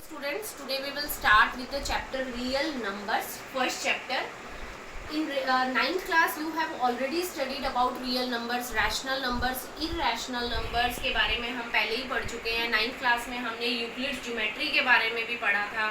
Students, today we will start with the chapter real numbers, first chapter. In ninth class you have already studied about real numbers, rational numbers, irrational numbers के बारे में हम पहले ही पढ़ चुके हैं. Ninth class में हमने यूक्लिड्स ज्योमेट्री के बारे में भी पढ़ा था.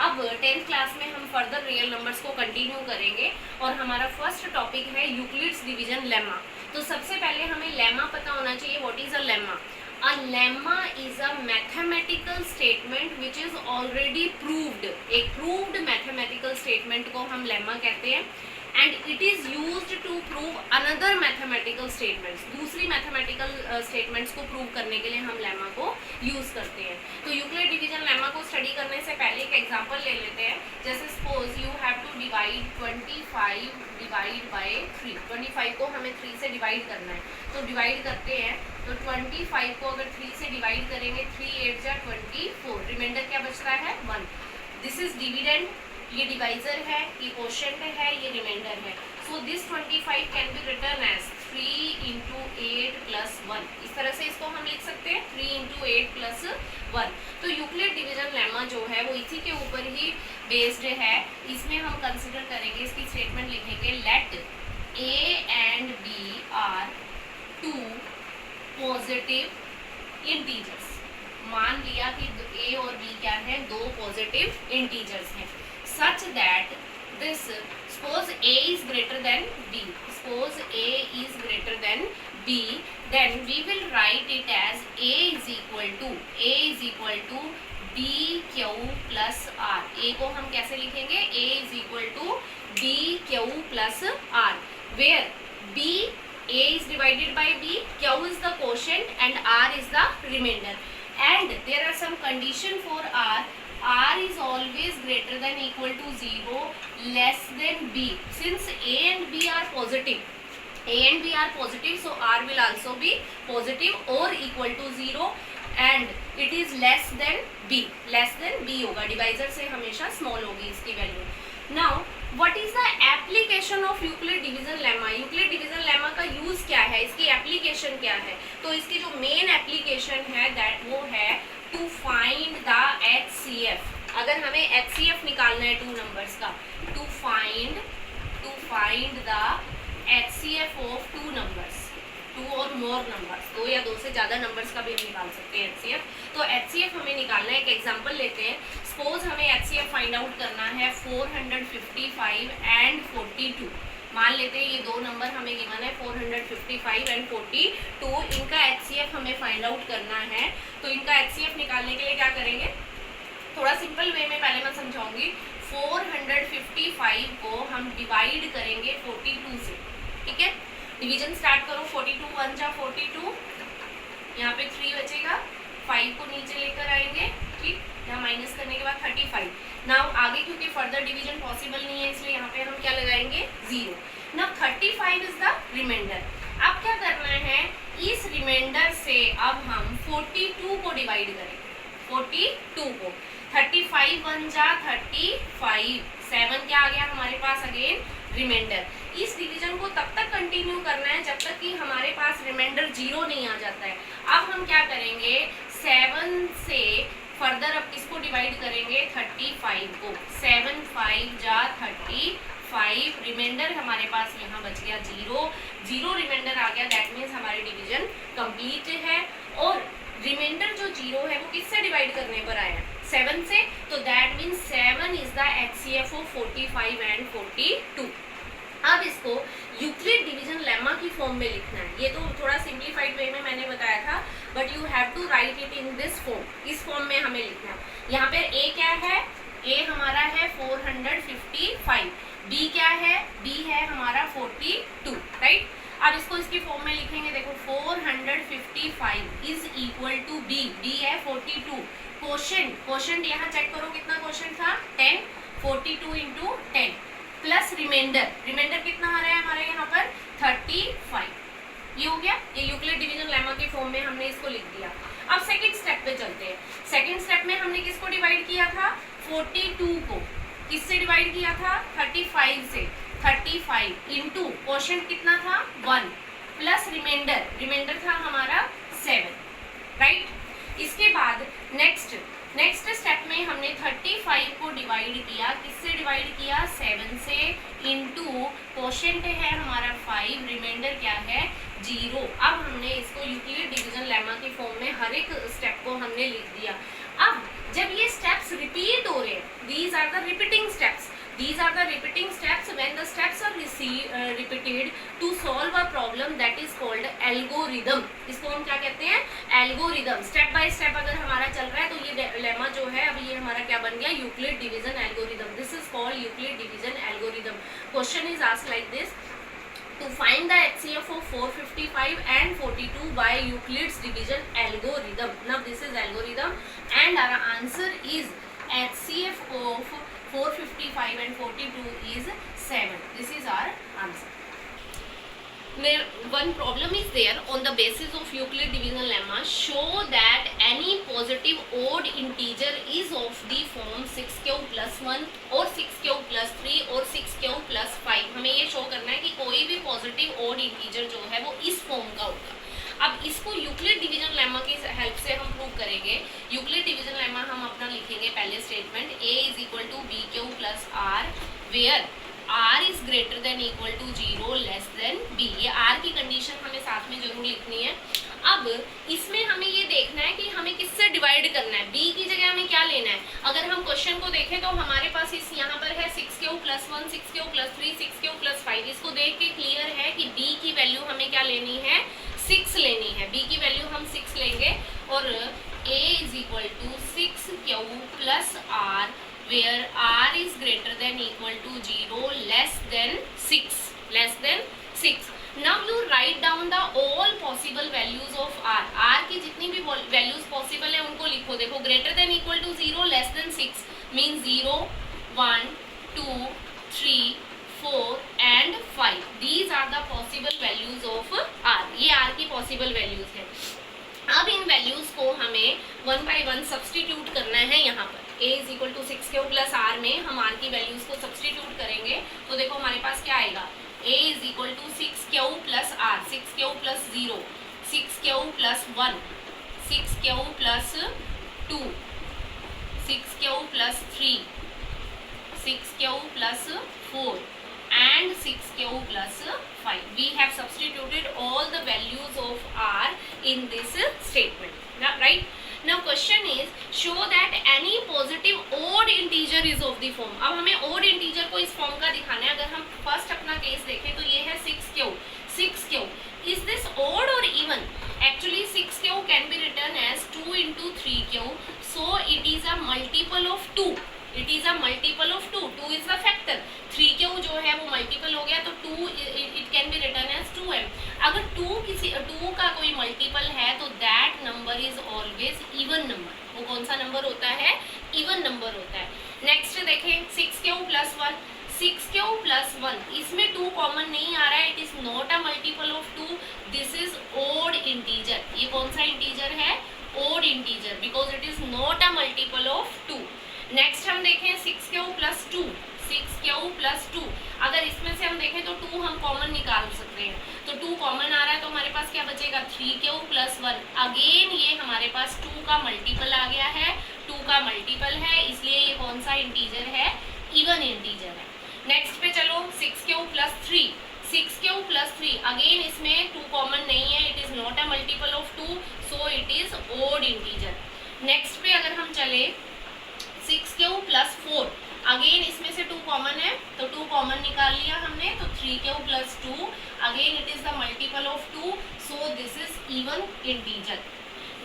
अब 10th क्लास में हम फर्दर रियल नंबर्स को कंटिन्यू करेंगे और हमारा फर्स्ट टॉपिक है यूक्लिड्स डिवीजन लेमा. तो सबसे पहले हमें लेमा पता होना चाहिए. What is a lemma? A lemma is a mathematical statement which is already proved. एक proved mathematical statement को हम lemma कहते हैं and it is used to prove another mathematical statements. दूसरी mathematical statements को prove करने के लिए हम lemma को use करते हैं. तो यूक्लिड डिवीजन लेमा को स्टडी करने से पहले एक एग्जांपल ले लेते हैं. जैसे suppose you have to divide 25 divide by 3. 25 को हमें 3 से डिवाइड करना है, तो डिवाइड करते हैं. तो 25 को अगर 3 से डिवाइड करेंगे, 3 8 जा 24, रिमाइंडर क्या बचता है 1. दिस इज डिविडेंड, ये डिवाइजर है, ये क्वोशिएंट है, ये रिमाइंडर है. So this 25 can be written as 3 into 8 plus 1. इस तरह से इसको हम लिख सकते हैं 3 इंटू 8 प्लस 1. तो यूक्लिड डिवीजन लेमा जो है वो इसी के ऊपर ही बेस्ड है. इसमें हम कंसिडर करेंगे, इसकी स्टेटमेंट लिखेंगे let A and B are two positive integers. मान लिया कि a और b क्या है, दो पॉजिटिव इंटीजर्स हैं. Such that this suppose a is greater than b, suppose a is greater than b, then we will write it as a is equal to b q plus r. a को हम कैसे लिखेंगे, a is equal to b q plus r, where b a is divided by b, q is the quotient and r is the remainder. And there are some condition for r. r is always greater than equal to 0, less than b. Since a and b are positive, so r will also be positive or equal to 0 and it is less than b. होगा, divisor से हमेशा small होगी इसकी value. Now what is the application of Euclid division lemma? Euclid division lemma का use क्या है, इसकी application क्या है? तो इसकी जो मेन एप्लीकेशन है दैट वो है टू फाइंड द HCF. अगर हमें HCF निकालना है टू नंबर्स का, to find the HCF of two numbers, two और मोर नंबर्स, दो या दो से ज़्यादा नंबर्स का भी निकाल सकते हैं HCF. तो HCF हमें निकालना है. एक एग्जांपल लेते हैं. सपोज हमें HCF फाइंड आउट करना है 455 एंड 42. मान लेते हैं ये दो नंबर हमें गिवन है 455 एंड 42. इनका HCF हमें फाइंड आउट करना है. तो इनका HCF निकालने के लिए क्या करेंगे, थोड़ा सिंपल वे में पहले मैं समझाऊंगी. 455 को हम डिवाइड करेंगे 42 से. ठीक है, डिवीजन स्टार्ट करो. 42 1 जा 42, यहाँ पे 3 बचेगा, 5 को नीचे लेकर आएंगे. ठीक, यहाँ माइनस करने के बाद 35. नाउ आगे क्योंकि फर्दर डिवीजन पॉसिबल नहीं है इसलिए यहाँ पे हम क्या लगाएंगे 0. Now 35 is the remainder. अब क्या करना है, इस रिमाइंडर से अब हम 42 को डिवाइड करेंगे. 42 को 35 1 जा 35, 7 क्या आ गया हमारे पास अगेन रिमाइंडर. इस डिवीजन को तब तक कंटिन्यू करना है जब तक कि हमारे पास रिमाइंडर 0 नहीं आ जाता है. अब हम क्या करेंगे, 7 से फर्दर अब किसको डिवाइड करेंगे, 35 को. 7 5 जा 35, रिमाइंडर हमारे पास यहाँ बच गया 0 रिमाइंडर आ गया. दैट मीन्स हमारी डिवीजन कंप्लीट है. और रिमाइंडर जो 0 है वो किससे डिवाइड करने पर आया, 7 से. तो that means 7 is the HCF of 45 and 42. अब इसको यूक्लिड डिवीजन लेमा की फॉर्म में लिखना है. ये तो थोड़ा सिंप्लीफाइड वे में मैंने बताया था, but you have to write it in this form. इस फॉर्म में हमें लिखना है. यहाँ पे a क्या है, a हमारा है 455, b क्या है, b है हमारा 42. राइट, अब इसको इसकी फॉर्म में लिखेंगे. देखो 455 इज इक्वल टू b है 42. क्वोशिएंट यहाँ चेक करो कितना क्वोशिएंट था 10, 42 इंटू 10 प्लस रिमाइंडर कितना आ रहा है हमारे यहाँ पर 35. ये हो गया. ये यूक्लिड डिवीजन लेमा के फॉर्म में हमने इसको लिख दिया. अब सेकंड स्टेप पे चलते हैं. सेकंड स्टेप में हमने किसको डिवाइड किया था, 42 को किससे डिवाइड किया था, 35 से. 35 इंटू क्वोशिएंट कितना था 1 प्लस रिमाइंडर था हमारा 7. राइट, इसके बाद नेक्स्ट स्टेप में हमने 0। अब हमने इसको यूक्लिड डिवीजन लेमा के फॉर्म में हर एक स्टेप को हमने लिख दिया। अब जब ये स्टेप्स रिपीट हो रहे हैं, these are the repeating steps, these are the repeating steps when the steps are repeated to solve a problem that is called algorithm। इसको हम क्या कहते हैं? एल्गोरिदम। स्टेप बाय स्टेप अगर हमारा चल रहा है तो ये लेमा जो है अब ये हमारा क्या बन गया? Euclid division algorithm. This is called Euclid division algorithm. Question is asked like this, to find the HCF of 455 and 42 by Euclid's division algorithm। Now this is algorithm and our answer is HCF of 455 and 42 is 7। This is our answer। One problem is there on the basis of Euclid division lemma, show that any positive odd integer is of the form 6q plus 1 और 6q plus 3 और 6q plus 5। हमें ये show करना है कि कोई भी positive odd integer जो है वो इस फॉर्म का होगा। अब इसको यूक्लिड डिवीजन लेमा की हेल्प से हम प्रूव करेंगे। यूक्लिड डिवीजन लेमा हम अपना लिखेंगे पहले statement, a is equal to B Q plus R where r is greater than equal to 0 less than b। ये r की कंडीशन हमें साथ में जरूर लिखनी है। अब इसमें हमें ये देखना है कि हमें किससे डिवाइड करना है, b की जगह हमें क्या लेना है। अगर हम क्वेश्चन को देखें तो हमारे पास इस यहाँ पर है 6q plus 1, 6q plus 3, 6q plus 5। इसको देख के क्लियर है कि b की वैल्यू हमें क्या लेनी है? 6 लेनी है। b की वैल्यू हम 6 लेंगे और a is equal to 6q plus r where r is greater than equal to 0 less than 6। Now you write down the all possible values of r की जितनी भी values possible है उनको लिखो। देखो greater than equal to 0 less than 6 means 0, 1, 2, 3, 4 and 5। These are the possible values of r। ये r की possible values है। अब इन वैल्यूज को हमें 1 बाई 1 सब्सटीट्यूट करना है। यहाँ पर a is equal to 6q plus r में हम r की वैल्यूज को सब्सटीट्यूट करेंगे तो देखो हमारे पास क्या आएगा? a is equal to 6q plus r, 6q plus 0, 6q plus 1, 6q plus 2, 6q plus 3, 6q plus 4 and 6q plus 5। We have substituted all the values of r in this statement, right? Now question is show that any positive odd integer is of the form। अब हमें odd integer को इस form का दिखाना है। अगर हम first अपना केस देखें तो ये है 6q। 6q is this odd or even? Actually 6q can be written as 2 into 3q, so it is a multiple of 2। It is a multiple of 2। 2 is the factor। 3q जो है वो multiple हो गया तो 2 it can be written as 2m। अगर 2 का कोई multiple है तो that number is always even number। वो कौन सा नंबर होता है? even नंबर होता है। नेक्स्ट देखें 6q प्लस 1, 6q प्लस 1 इसमें 2 कॉमन नहीं आ रहा है। It is not a multiple of 2। This is odd integer. ये कौन सा इंटीजर है? Odd integer, because it is not a multiple of 2। Next हम देखें 6q प्लस 2, 6q प्लस 2। अगर इसमें से हम देखें तो 2 हम कॉमन निकाल सकते हैं तो 2 कॉमन आ रहा है तो हमारे पास क्या बचेगा? 3q plus 1। अगेन ये हमारे पास 2 का मल्टीपल आ गया है, 2 का मल्टीपल है, इसलिए ये कौन सा इंटीजर है? इवन इंटीजर है। नेक्स्ट पे चलो 6q plus 3, 6q plus 3 again इसमें 2 कॉमन नहीं है। It is not a multiple of 2, so it is odd integer. Next पे अगर हम चले 6q प्लस 4 अगेन इसमें से 2 कॉमन है तो 2 कॉमन निकाल लिया हमने तो 3q plus 2 again it is the multiple of 2, so this is even integer.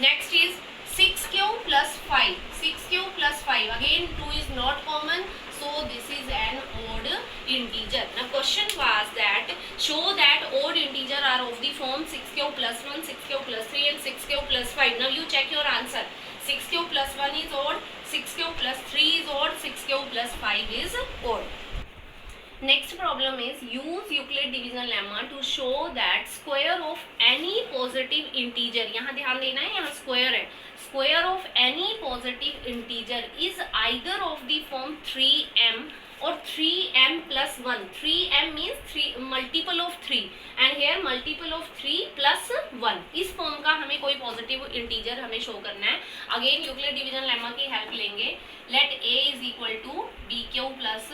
Next is 6q plus 5, 6q plus 5 again 2 is not common, so this is an odd integer। Now question was that show that odd integer are of the form 6q plus 1, 6q plus 3 and 6q plus 5। Now you check your answer। 6q plus 1 is odd, 6q plus 3 is odd, 6q plus 5 is odd। Next problem is use Euclid division lemma to show that square of any positive integer। यहाँ ध्यान देना है, यहाँ square है। Square of any positive integer is either of the form 3m or 3m plus 1। 3m means 3 multiple of 3 and here multiple of 3 plus 1। इस form का हमें कोई पॉजिटिव इंटीजर हमें शो करना है। अगेन यूक्लिड डिवीजन लेमा की help लेंगे। Let a is equal to bq plus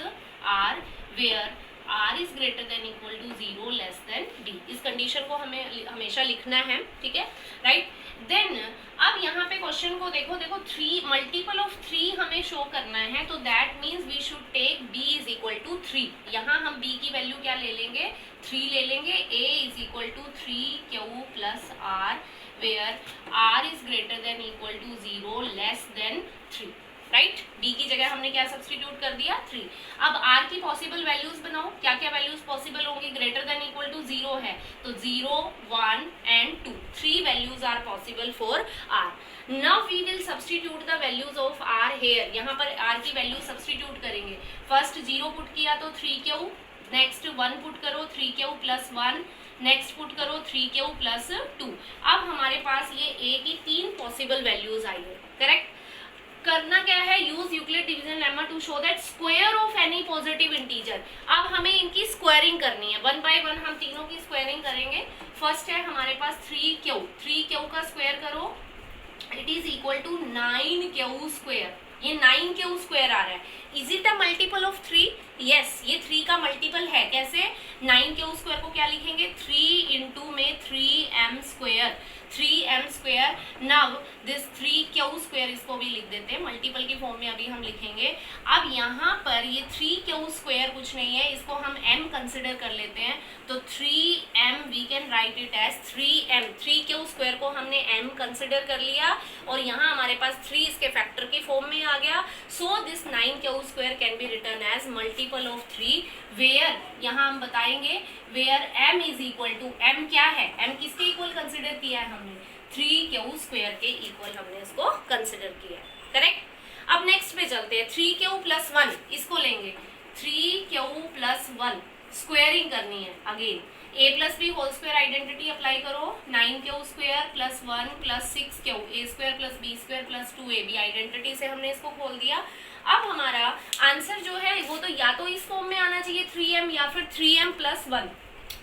r where r is greater than equal to 0 less than d। इस कंडीशन को हमें हमेशा लिखना है, ठीक है, राइट। देन अब यहाँ पे क्वेश्चन को देखो, 3 मल्टीपल ऑफ 3 हमें शो करना है, तो that means we should take b is equal to 3। यहाँ हम b की वैल्यू क्या ले लेंगे, 3 ले लेंगे। a is equal to 3q plus r where r is greater than equal to 0 less than 3, right. b की जगह हमने क्या सब्स्टिट्यूट कर दिया, 3। अब r की पॉसिबल वैल्यूज बनाओ, क्या क्या वैल्यूज पॉसिबल होंगी, ग्रेटर देन इक्वल टू 0 है तो 0, 1 and 2, 3 values are possible for r। Now we will substitute the values of r here. यहाँ पर r की वैल्यू सब्स्टिट्यूट करेंगे। फर्स्ट 0 पुट किया तो 3q, नेक्स्ट 1 पुट करो 3q प्लस 1, नेक्स्ट पुट करो 3q प्लस 2। अब हमारे पास ये a की 3 पॉसिबल वैल्यूज आई है, करेक्ट। करना क्या है, use Euclid division lemma to show that square of any positive integer. अब हमें इनकी स्क्वायरिंग करनी है, 1 बाय 1 हम तीनों की स्क्वायरिंग करेंगे। फर्स्ट है हमारे पास 3q का स्क्वायर करो, it is equal to 9q square. ये 9q स्क्वायर आ रहा है। Is it a multiple of 3? Yes, ये 3 का मल्टीपल है। कैसे, 9q स्क्वायर को क्या लिखेंगे, 3 इंटू में 3m square, 3m square. Now this 3q square इसको भी लिख देते हैं, मल्टीपल की फॉर्म में अभी हम लिखेंगे। अब यहाँ पर ये 3q स्क्वायर कुछ नहीं है, इसको हम m कंसिडर कर लेते हैं, तो 3m we can write it as 3m। 3q square को हमने m कंसिडर कर लिया और यहाँ हमारे पास 3 इसके फैक्टर की फॉर्म में आ गया। So this 9q square can be written as multiple of 3 where, यहाँ हम बताएंगे where m is equal to, m क्या है, m किसके इक्वल कंसिडर किया है हमने, 3q स्क्वायर के इक्वल हमने इसको कंसिडर किया है, करेक्ट। अब नेक्स्ट पे चलते हैं, 3q प्लस 1 इसको लेंगे, 3q प्लस 1 स्क्वायरिंग करनी है। Again a plus B whole square identity apply करो, 9q square plus 1 plus 6q, a square plus B square plus 2ab identity से हमने इसको खोल दिया। अब हमारा आंसर जो है वो तो या तो इस फॉर्म में आना चाहिए 3m या फिर 3m प्लस 1,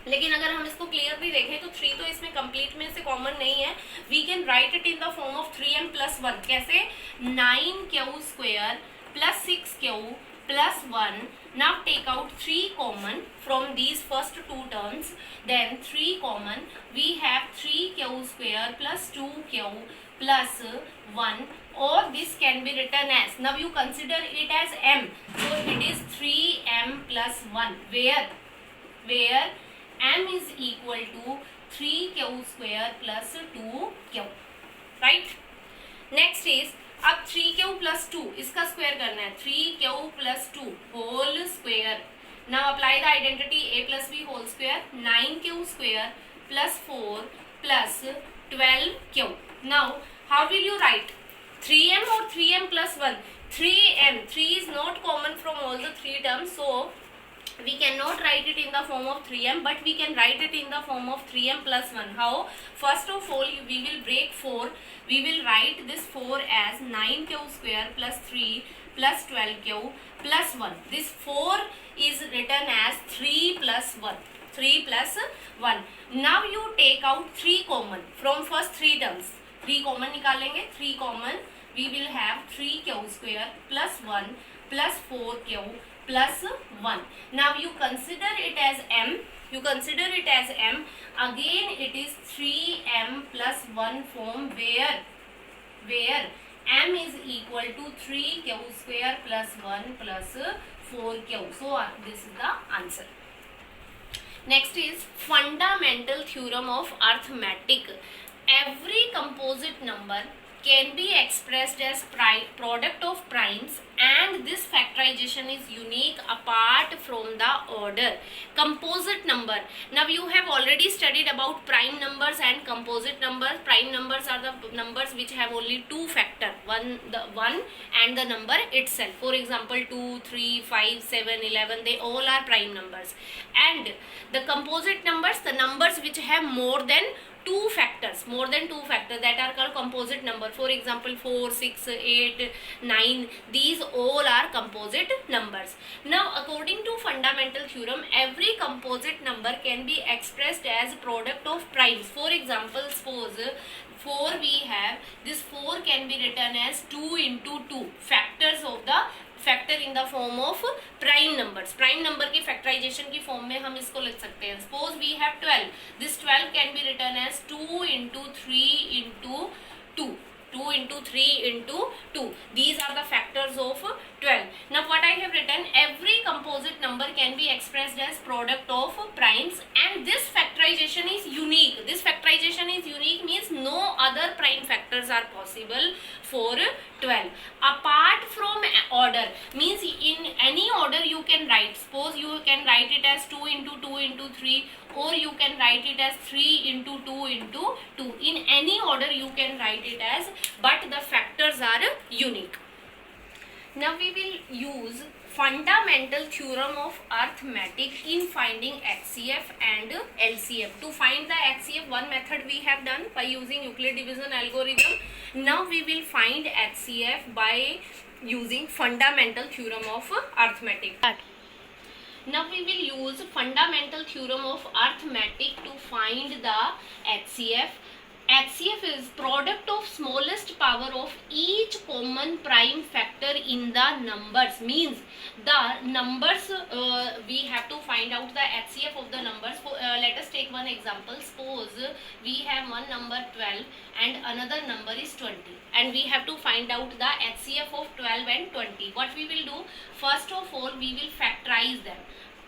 लेकिन अगर हम इसको क्लियरली देखें तो 3 तो इसमें कंप्लीट में से कॉमन नहीं है। We can write it in the form of 3m plus 1। कैसे, 9q square plus 6q plus 1. Now take out 3 common from these first 2 terms. Then 3 common. We have 3q square plus 2q plus 1. Or this can be written as, now you consider it as m. So it is 3m plus 1. Where m is equal to 3q square plus 2q. Right? Next is, अब 3q plus 2 इसका square करना है, 3q plus 2 whole square. Now apply the identity a plus B whole square, 9q square plus 4 plus 12q। Now how will you write 3m और 3m plus 1, 3m, 3 is not common from all the 3 terms, so we cannot write it in the form of 3m, but we can write it in the form of 3m plus 1. How? First of all, we will break 4. We will write this 4 as 9q square plus 3 plus 12q plus 1. This 4 is written as 3 plus 1. 3 plus 1. Now you take out 3 common from first 3 terms. 3 common निकालेंगे, 3 common. We will have 3q square plus 1 plus 4q plus 1. Now you consider it as m. You consider it as m. Again it is 3m plus 1 form where m is equal to 3q square plus 1 plus 4q. So this is the answer. Next is fundamental theorem of arithmetic. Every composite number can be expressed as product of primes, and this factorization is unique apart from the order. Composite number. Now you have already studied about prime numbers and composite numbers. Prime numbers are the numbers which have only 2 factor, one and the number itself. For example, 2, 3, 5, 7, 11, they all are prime numbers. And the composite numbers, the numbers which have more than 2 factors, that are called composite number. For example, 4, 6, 8, 9, these all are composite numbers. Now according to fundamental theorem, every composite number can be expressed as product of primes. For example, suppose 4 we have, this 4 can be written as 2 into 2, factor in in the form of prime numbers. Prime number के factorization की फॉर्म में हम इसको लिख सकते हैं. Suppose we have 12. This 12 can be written as 2 into 3 into 2. 2 into 3 into 2. These are the factors of 12. Now what I have written, every composite number can be expressed as product of primes, and this factorization is unique. This factorization is unique means no other prime factors are possible for 12. Apart from order means in any order you can write. Suppose you can write it as 2 into 2 into 3, or you can write it as 3 into 2 into 2. In any order you can write it as, but the factors are unique. Now we will use fundamental theorem of arithmetic in finding HCF and LCM. To find the HCF, one method we have done by using Euclid division algorithm. Now we will find HCF by using fundamental theorem of arithmetic. Now we will use fundamental theorem of arithmetic to find the HCF. HCF is product of smallest power of each common prime factor in the numbers. Means the numbers we have to find out the HCF of the numbers. Let us take one example. Suppose we have one number 12 and another number is 20, and we have to find out the HCF of 12 and 20. What we will do? First of all, we will factorize them.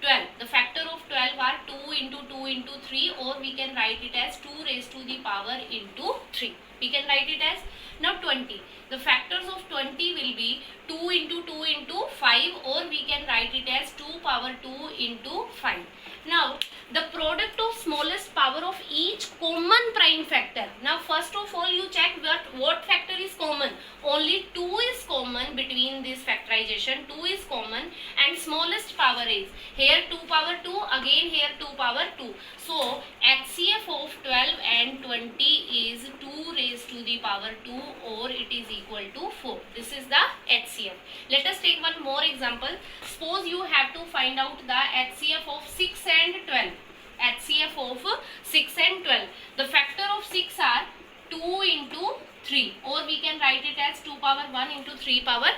12. The factor of 12 are 2 into 2 into 3, or we can write it as 2 raised to the power into 3. We can write it as. Now 20. The factors of 20 will be 2 into 2 into 5, or we can write it as 2 power 2 into 5. Now the product of smallest power of each common prime factor. Now first of all you check what factor is common. Only 2 is common between this factorization. 2 is common, and smallest power is here 2 power 2, again here 2 power 2. So HCF of 12 and 20 is 2 raised to the power 2, or it is equal to 4. This is the HCF. Let us take one more example. Suppose you have to find out the HCF of 6 and 12. HCF of 6 and 12. The factor of 6 are 2 into 3, or we can write it as 2 power 1 into 3 power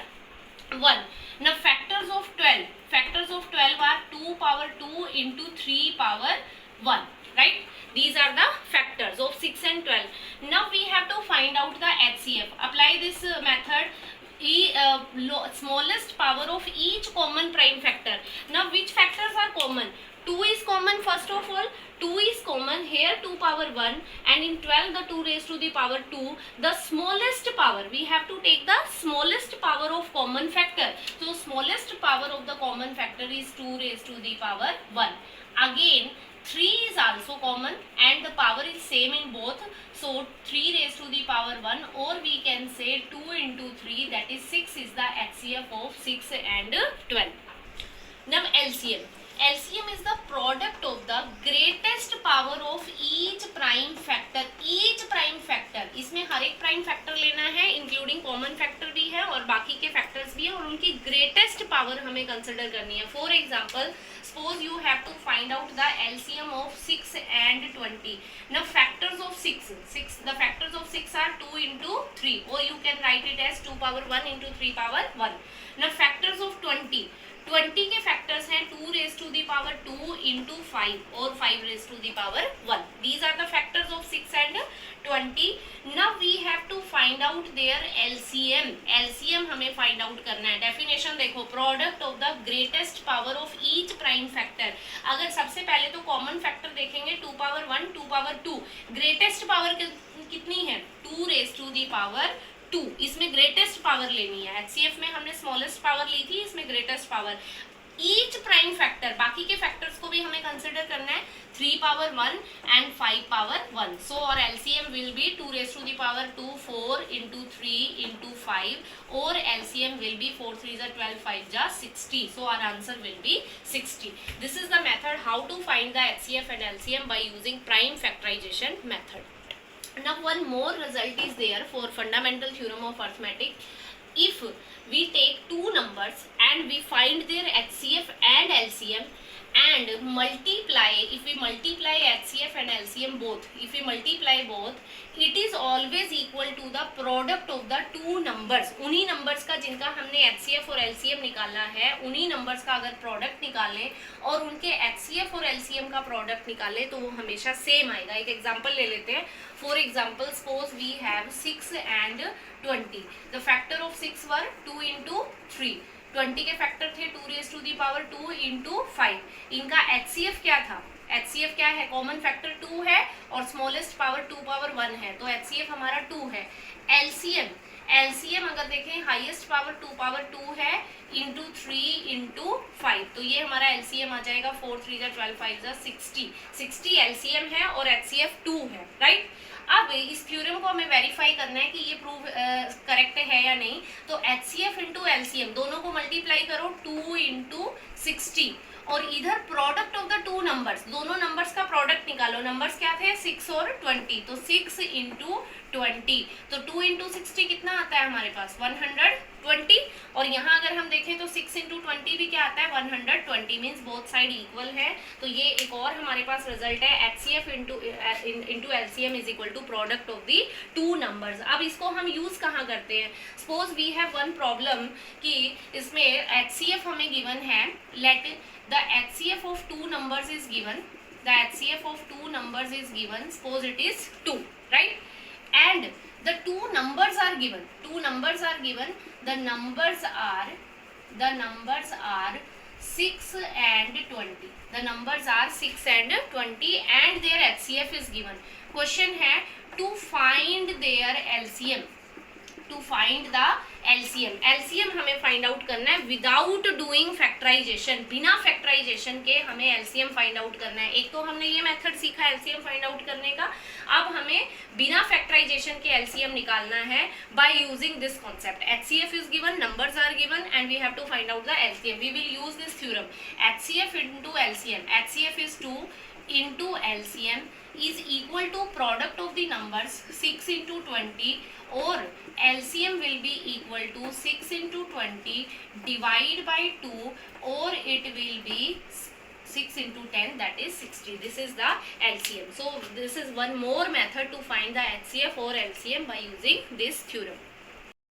1. Now factors of 12. Factors of 12 are 2 power 2 into 3 power 1. Right? These are the factors of 6 and 12. Now we have to find out the HCF. Apply this method. Smallest power of each common prime factor. Now which factors are common? 2 is common first of all. 2 is common here, 2 power 1, and in 12 the 2 raised to the power 2. The smallest power, we have to take the smallest power of common factor. So smallest power of the common factor is 2 raised to the power 1. Again 3 is also common, and the power is same in both. So 3 raised to the power 1, or we can say 2 into 3, that is 6 is the HCF of 6 and 12. Now LCM. LCM is the product of the greatest power of each prime factor. Each prime factor, इसमें हर एक prime factor लेना है, including common factor भी है और बाकी के factors भी है, और उनकी ग्रेटेस्ट पावर हमें कंसिडर करनी है. For example, suppose you have to find out the LCM of 6 and 20. Now factors of 6, the factors of 6 are 2 into 3, or you can write it as 2 power 1 into 3 power 1. Now factors of 20. 20 के factors हैं 2 raised to the power 2 into 5, और 5 raised to the power 1. These are the factors of 6 and 20. Now we have to find out their LCM. LCM हमें find out करना है. Definition देखो, product of the greatest power of each prime factor. अगर सबसे पहले तो common factor देखेंगे 2 power 1, 2 power 2. Greatest power कितनी है? 2 raised to the power 2. इसमें ग्रेटेस्ट पावर लेनी है. HCF में हमने स्मॉलेस्ट पावर ली थी, इसमें greatest power. Each prime factor, बाकी के फैक्टर्स को भी हमें कंसिडर करना है. 3 power 1 and 5 power 1. So our LCM will be 2 raised to the power 2, 4 into 3 into 5, or LCM will be 4 3 is 12, 5 is 60. So our answer will be 60. This is the method how to find the HCF and LCM by using prime factorization method. Now one more result is there for fundamental theorem of arithmetic. If we take two numbers and we find their HCF and LCM and multiply, if we multiply HCF and LCM both, if we multiply both, it is always equal to the product of the two numbers. उन्हीं numbers का जिनका हमने HCF और LCM निकालना है, उन्हीं numbers का अगर product निकालें और उनके HCF और LCM का product निकालें तो वो हमेशा same आएगा. एक example ले लेते हैं. For example, suppose we have 6 and 20. The factor of 6 were 2 into 3. 20 के फैक्टर थे 2 raised to the power 2 into 5. इनका HCF क्या था? HCF क्या है? कॉमन फैक्टर 2 है और स्मॉलेस्ट पावर 2 पावर 1 है, तो HCF हमारा 2 है. LCM अगर देखें हाईएस्ट पावर 2 पावर 2 है इंटू 3 इंटू 5, तो ये हमारा LCM आ जाएगा 4 3 12 5 60 LCM है और HCF 2 है, राइट. अब इस थ्योरम को हमें वेरीफाई करना है कि ये प्रूव करेक्ट है या नहीं. तो HCF इंटू LCM दोनों को मल्टीप्लाई करो 2 इंटू 60 और इधर product of the two numbers, दोनों नंबर्स का प्रोडक्ट निकालो. नंबर्स क्या थे? 6 और 20, तो 6 इंटू 20, तो 2 इंटू 60 कितना आता है हमारे पास? 120. और यहाँ अगर हम देखें तो 6 इंटू 20 भी क्या आता है? 120. मीन्स बोथ साइड इक्वल है. तो ये एक और हमारे पास रिजल्ट है, HCF into LCM is equal to product of the two numbers. अब इसको हम यूज कहाँ करते हैं? Suppose we have one problem कि इसमें HCF हमें गिवन है. Let the HCF of two numbers is given. The HCF of two numbers is given. Suppose it is 2, right? And the two numbers are given. Two numbers are given. The numbers are 6 and 20. The numbers are 6 and 20 and their HCF is given. Question है to find their LCM. To find the LCM. LCM हमें find out करना है without doing factorisation. बिना factorisation के हमें LCM find out करना है. एक तो हमने ये मेथड सीखा LCM फाइंड आउट करने का. अब हमें बिना फैक्टराइजेशन के LCM निकालना है by using this concept. HCF is given, numbers are given and we have to find out the LCM. We will use this theorem. HCF into LCM. HCF is 2 into LCM is equal to product of the numbers 6 into 20 or LCM will be equal to 6 into 20 divide by 2 or it will be 6 into 10, that is 60. This is the LCM. So this is one more method to find the HCF or LCM by using this theorem.